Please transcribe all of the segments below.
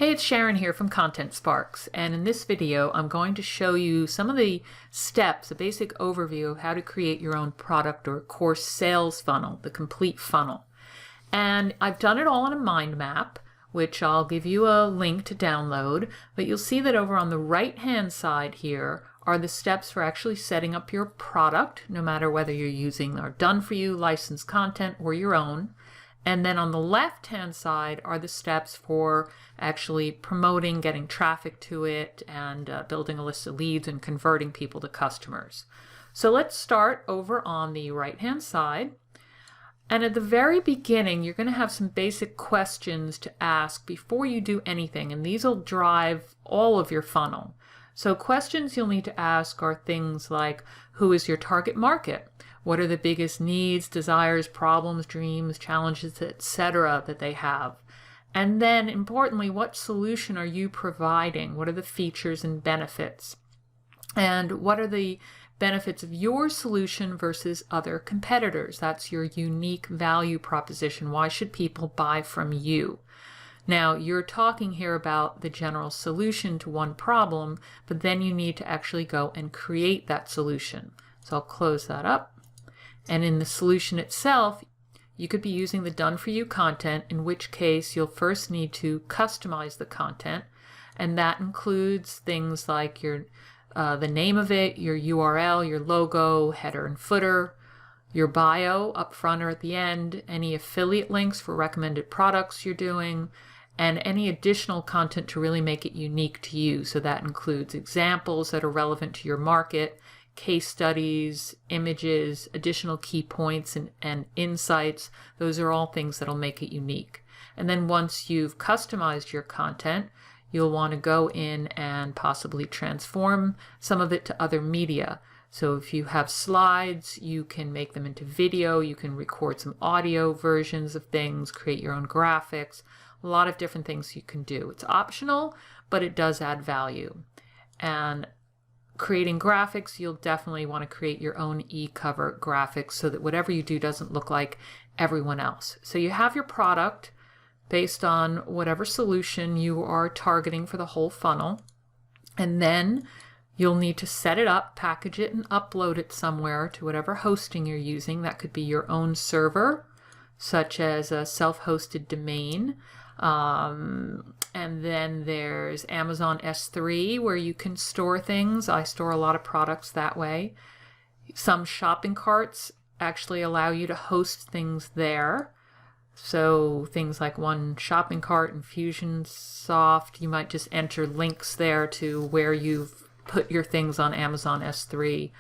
Hey, it's Sharon here from Content Sparks, and in this video I'm going to show you some of the steps, a basic overview of how to create your own product or course sales funnel, the complete funnel. And I've done it all in a mind map, which I'll give you a link to download, but you'll see that over on the right hand side here are the steps for actually setting up your product, no matter whether you're using our done-for-you licensed content or your own. And then on the left-hand side are the steps for actually promoting, getting traffic to it, and building a list of leads and converting people to customers. So let's start over on the right-hand side. And at the very beginning, you're going to have some basic questions to ask before you do anything, and these will drive all of your funnel. So questions you'll need to ask are things like, who is your target market? What are the biggest needs, desires, problems, dreams, challenges, etc. that they have? And then, importantly, what solution are you providing? What are the features and benefits? And what are the benefits of your solution versus other competitors? That's your unique value proposition. Why should people buy from you? Now, you're talking here about the general solution to one problem, but then you need to actually go and create that solution. So I'll close that up. And in the solution itself, you could be using the done-for-you content, in which case you'll first need to customize the content. And that includes things like your the name of it, your URL, your logo, header and footer, your bio up front or at the end, any affiliate links for recommended products you're doing, and any additional content to really make it unique to you. So that includes examples that are relevant to your market, case studies, images, additional key points and insights. Those are all things that'll make it unique. And then once you've customized your content, you'll want to go in and possibly transform some of it to other media. So if you have slides, you can make them into video, you can record some audio versions of things, create your own graphics, a lot of different things you can do. It's optional, but it does add value. And creating graphics, you'll definitely want to create your own e-cover graphics so that whatever you do doesn't look like everyone else. So you have your product based on whatever solution you are targeting for the whole funnel, and then you'll need to set it up, package it, and upload it somewhere to whatever hosting you're using. That could be your own server, such as a self-hosted domain. And then there's Amazon S3 where you can store things. I store a lot of products that way. Some shopping carts actually allow you to host things there. So things like One Shopping Cart, Infusionsoft, you might just enter links there to where you've put your things on Amazon S3.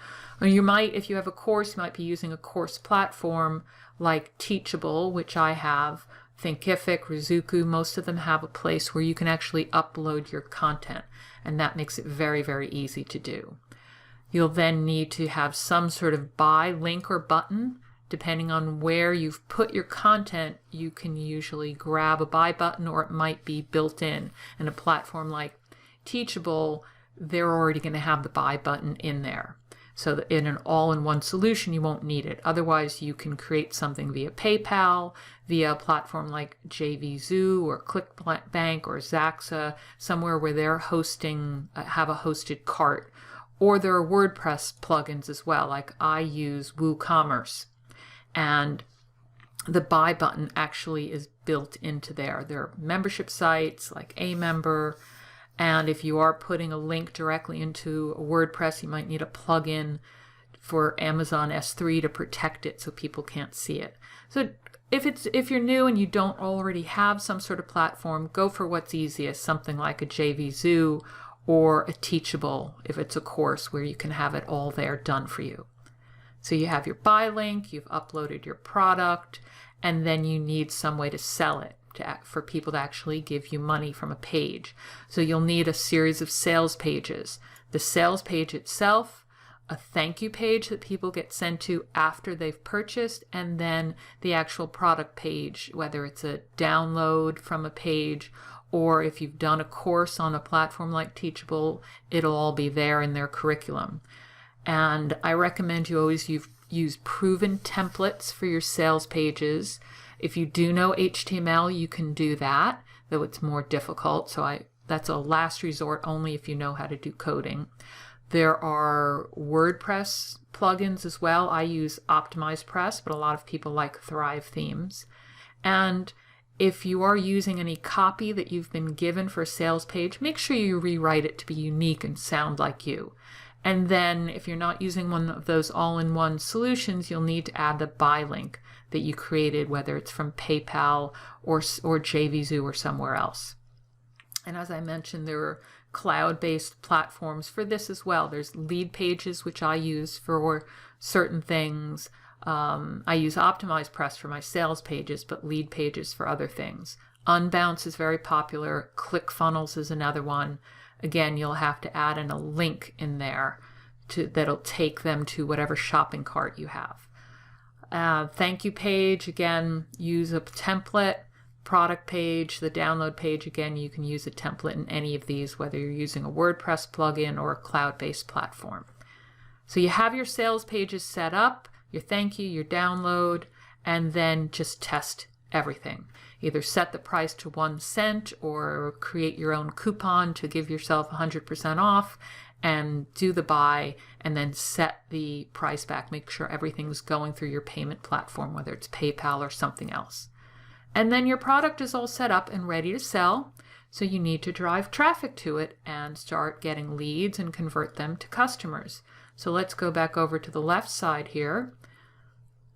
Or you might, if you have a course, you might be using a course platform like Teachable, which I have. Thinkific, Rizuku, most of them have a place where you can actually upload your content, and that makes it very, very easy to do. You'll then need to have some sort of buy link or button. Depending on where you've put your content, you can usually grab a buy button, or it might be built in. And a platform like Teachable, they're already going to have the buy button in there. So that in an all-in-one solution, you won't need it. Otherwise, you can create something via PayPal, via a platform like JVZoo or ClickBank or Zaxa, somewhere where they're hosting, have a hosted cart. Or there are WordPress plugins as well, like I use WooCommerce. And the buy button actually is built into there. There are membership sites like Amember. And if you are putting a link directly into a WordPress, you might need a plugin for Amazon S3 to protect it so people can't see it. So if you're new and you don't already have some sort of platform, go for what's easiest, something like a JVZoo or a Teachable if it's a course where you can have it all there done for you. So you have your buy link, you've uploaded your product, and then you need some way to sell it. For people to actually give you money from a page. So you'll need a series of sales pages. The sales page itself, a thank you page that people get sent to after they've purchased, and then the actual product page, whether it's a download from a page or if you've done a course on a platform like Teachable, it'll all be there in their curriculum. And I recommend you always use proven templates for your sales pages. If you do know HTML, you can do that. though it's more difficult. So that's a last resort only if you know how to do coding. There are WordPress plugins as well. I use OptimizePress, but a lot of people like Thrive themes. And if you are using any copy that you've been given for a sales page, make sure you rewrite it to be unique and sound like you. And then if you're not using one of those all-in-one solutions, you'll need to add the buy link that you created, whether it's from PayPal or JVZoo or somewhere else. And as I mentioned, there are cloud-based platforms for this as well. There's Lead Pages, which I use for certain things. I use OptimizePress for my sales pages, but Lead Pages for other things. Unbounce is very popular. ClickFunnels is another one. Again, you'll have to add in a link in there that'll take them to whatever shopping cart you have. Thank you page, again, use a template. Product page, the download page, again, you can use a template in any of these, whether you're using a WordPress plugin or a cloud-based platform. So you have your sales pages set up, your thank you, your download, and then just test everything. Either set the price to 1 cent or create your own coupon to give yourself 100% off and do the buy, and then set the price back. Make sure everything's going through your payment platform, whether it's PayPal or something else. And then your product is all set up and ready to sell, so you need to drive traffic to it and start getting leads and convert them to customers. So let's go back over to the left side here.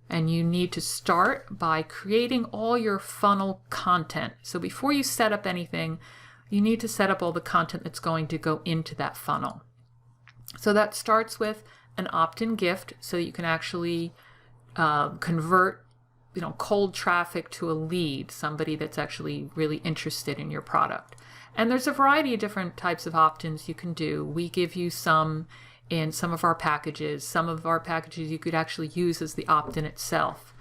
And you need to start by creating all your funnel content. So before you set up anything, you need to set up all the content that's going to go into that funnel. So that starts with an opt-in gift, so you can actually convert cold traffic to a lead, somebody that's actually really interested in your product. And there's a variety of different types of opt-ins you can do. We give you some in some of our packages. Some of our packages you could actually use as the opt-in itself.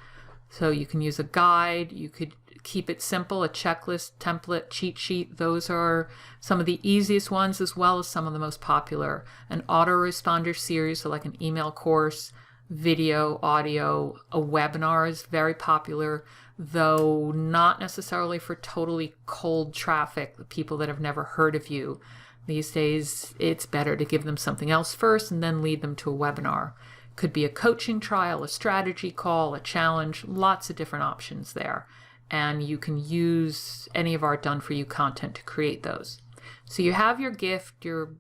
So you can use a guide, you could keep it simple, a checklist, template, cheat sheet. Those are some of the easiest ones, as well as some of the most popular. An autoresponder series, so like an email course, video, audio, a webinar is very popular, though not necessarily for totally cold traffic, the people that have never heard of you. These days, it's better to give them something else first and then lead them to a webinar. Could be a coaching trial, a strategy call, a challenge, lots of different options there. And you can use any of our done-for-you content to create those. So you have your gift, your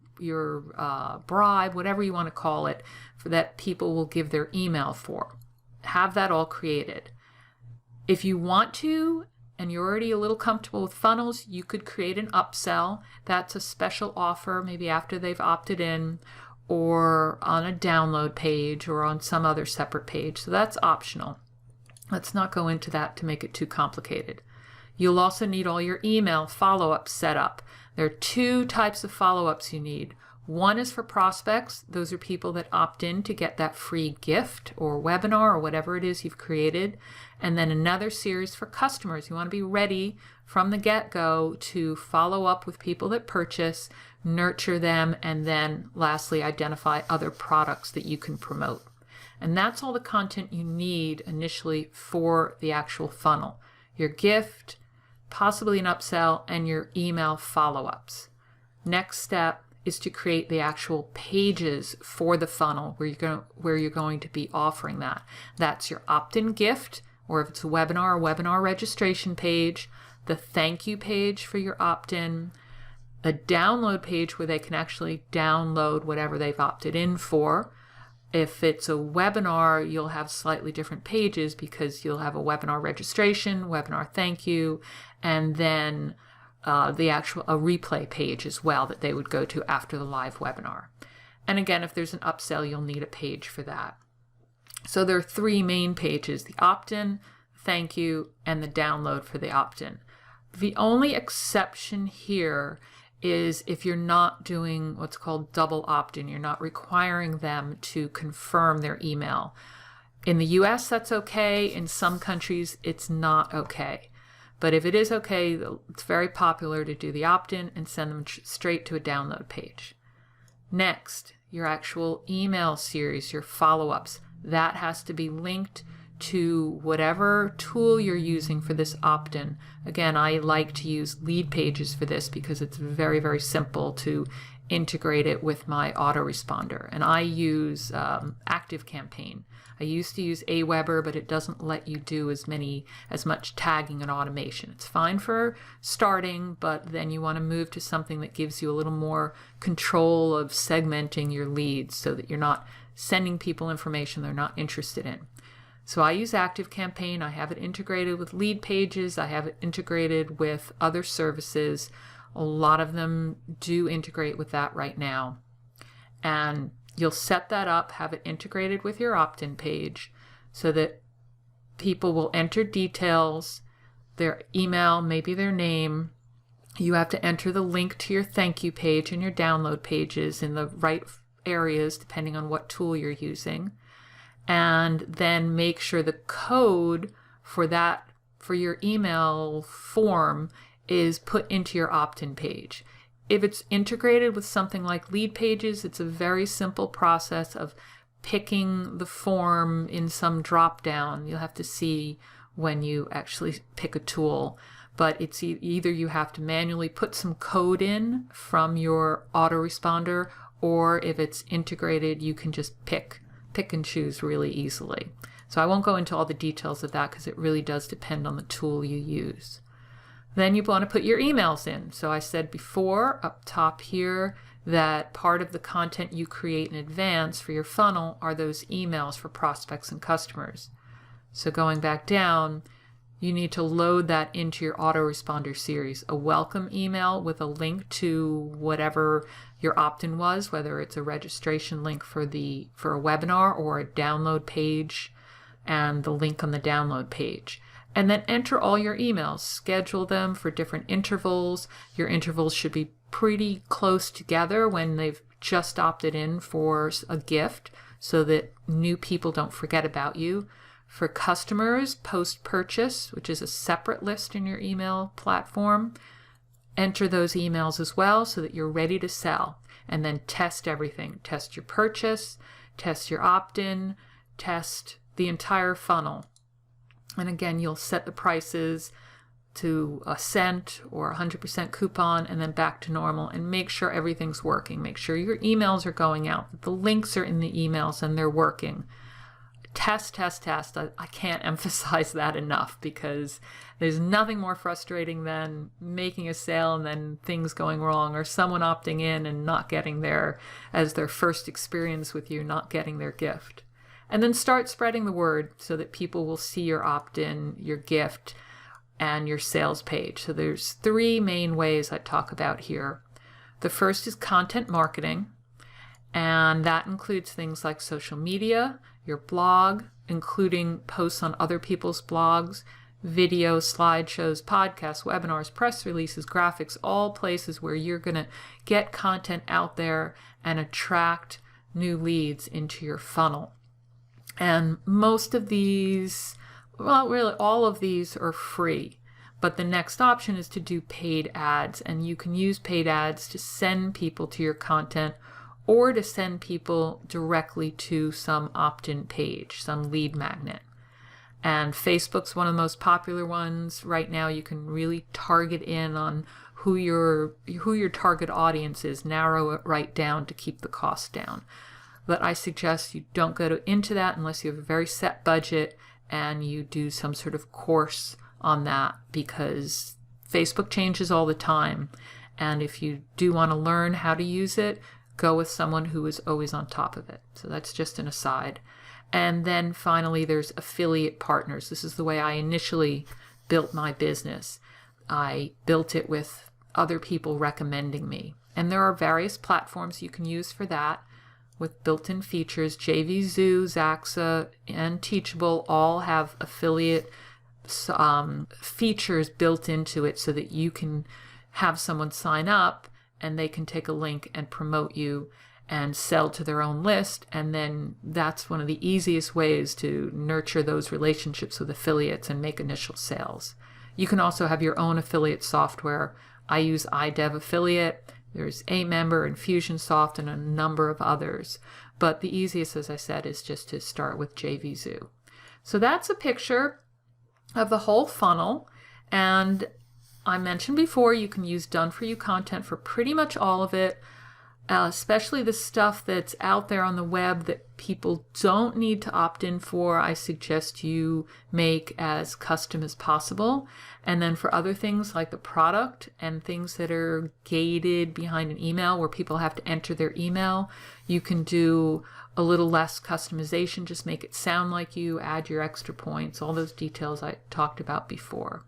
bribe, whatever you want to call it, for that people will give their email for. Have that all created. If you want to, and you're already a little comfortable with funnels, you could create an upsell. That's a special offer, maybe after they've opted in, or on a download page, or on some other separate page. So that's optional. Let's not go into that to make it too complicated. You'll also need all your email follow-ups set up. There are 2 types of follow-ups you need. One is for prospects. Those are people that opt in to get that free gift or webinar or whatever it is you've created. And then another series for customers. You want to be ready from the get-go to follow up with people that purchase, nurture them, and then lastly, identify other products that you can promote. And that's all the content you need initially for the actual funnel. Your gift, possibly an upsell, and your email follow-ups. Next step is to create the actual pages for the funnel where you're going to be offering that. That's your opt-in gift, or if it's a webinar registration page, the thank you page for your opt-in, a download page where they can actually download whatever they've opted in for. If it's a webinar, you'll have slightly different pages because you'll have a webinar registration, webinar thank you, and then a replay page as well that they would go to after the live webinar. And again, if there's an upsell, you'll need a page for that. So there are 3 main pages: the opt-in, thank you, and the download for the opt-in. The only exception here is if you're not doing what's called double opt-in. You're not requiring them to confirm their email. In the US, that's okay. In some countries, it's not okay. But if it is okay, it's very popular to do the opt-in and send them straight to a download page. Next, your actual email series, your follow-ups. That has to be linked to whatever tool you're using for this opt-in. Again, I like to use Lead Pages for this because it's very, very simple to integrate it with my autoresponder. And I use ActiveCampaign. I used to use Aweber, but it doesn't let you do as much tagging and automation. It's fine for starting, but then you want to move to something that gives you a little more control of segmenting your leads so that you're not sending people information they're not interested in. So I use ActiveCampaign. I have it integrated with Lead Pages. I have it integrated with other services. A lot of them do integrate with that right now. And you'll set that up, have it integrated with your opt-in page so that people will enter details, their email, maybe their name. You have to enter the link to your thank you page and your download pages in the right areas depending on what tool you're using. And then make sure the code for your email form is put into your opt-in page. If it's integrated with something like Lead Pages, it's a very simple process of picking the form in some drop-down. You'll have to see when you actually pick a tool. But it's either you have to manually put some code in from your autoresponder, or if it's integrated, you can just pick and choose really easily. So I won't go into all the details of that because it really does depend on the tool you use. Then you want to put your emails in. So I said before up top here that part of the content you create in advance for your funnel are those emails for prospects and customers. So going back down, you need to load that into your autoresponder series, a welcome email with a link to whatever your opt-in was, whether it's a registration link for a webinar or a download page and the link on the download page. And then enter all your emails, schedule them for different intervals. Your intervals should be pretty close together when they've just opted in for a gift so that new people don't forget about you. For customers, post-purchase, which is a separate list in your email platform, enter those emails as well so that you're ready to sell. And then test everything. Test your purchase, test your opt-in, test the entire funnel. And again, you'll set the prices to a cent or 100% coupon and then back to normal, and make sure everything's working. Make sure your emails are going out, that the links are in the emails and they're working. Test. I can't emphasize that enough because there's nothing more frustrating than making a sale and then things going wrong, or someone opting in and not getting their first experience with you, not getting their gift. And then start spreading the word so that people will see your opt-in, your gift, and your sales page. So there's 3 main ways I talk about here. The first is content marketing, and that includes things like social media, your blog, including posts on other people's blogs, videos, slideshows, podcasts, webinars, press releases, graphics, all places where you're going to get content out there and attract new leads into your funnel. And most of these, well, really all of these are free. But the next option is to do paid ads. And you can use paid ads to send people to your content or to send people directly to some opt-in page, some lead magnet. And Facebook's one of the most popular ones. Right now you can really target in on who your target audience is, narrow it right down to keep the cost down. But I suggest you don't go into that unless you have a very set budget and you do some sort of course on that, because Facebook changes all the time. And if you do want to learn how to use it, go with someone who is always on top of it. So that's just an aside. And then finally, there's affiliate partners. This is the way I initially built my business. I built it with other people recommending me. And there are various platforms you can use for that with built-in features. JVZoo, Zaxa, and Teachable all have affiliate features built into it so that you can have someone sign up and they can take a link and promote you and sell to their own list. And then that's one of the easiest ways to nurture those relationships with affiliates and make initial sales. You can also have your own affiliate software. I use iDev Affiliate. There's Amember, Infusionsoft, and a number of others. But the easiest, as I said, is just to start with JVZoo. So that's a picture of the whole funnel, and I mentioned before you can use done for you content for pretty much all of it, especially the stuff that's out there on the web that people don't need to opt in for. I suggest you make as custom as possible. And then for other things like the product and things that are gated behind an email where people have to enter their email, you can do a little less customization, just make it sound like you, add your extra points, all those details I talked about before.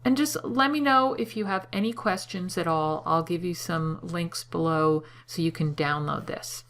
And just let me know if you have any questions at all. I'll give you some links below so you can download this.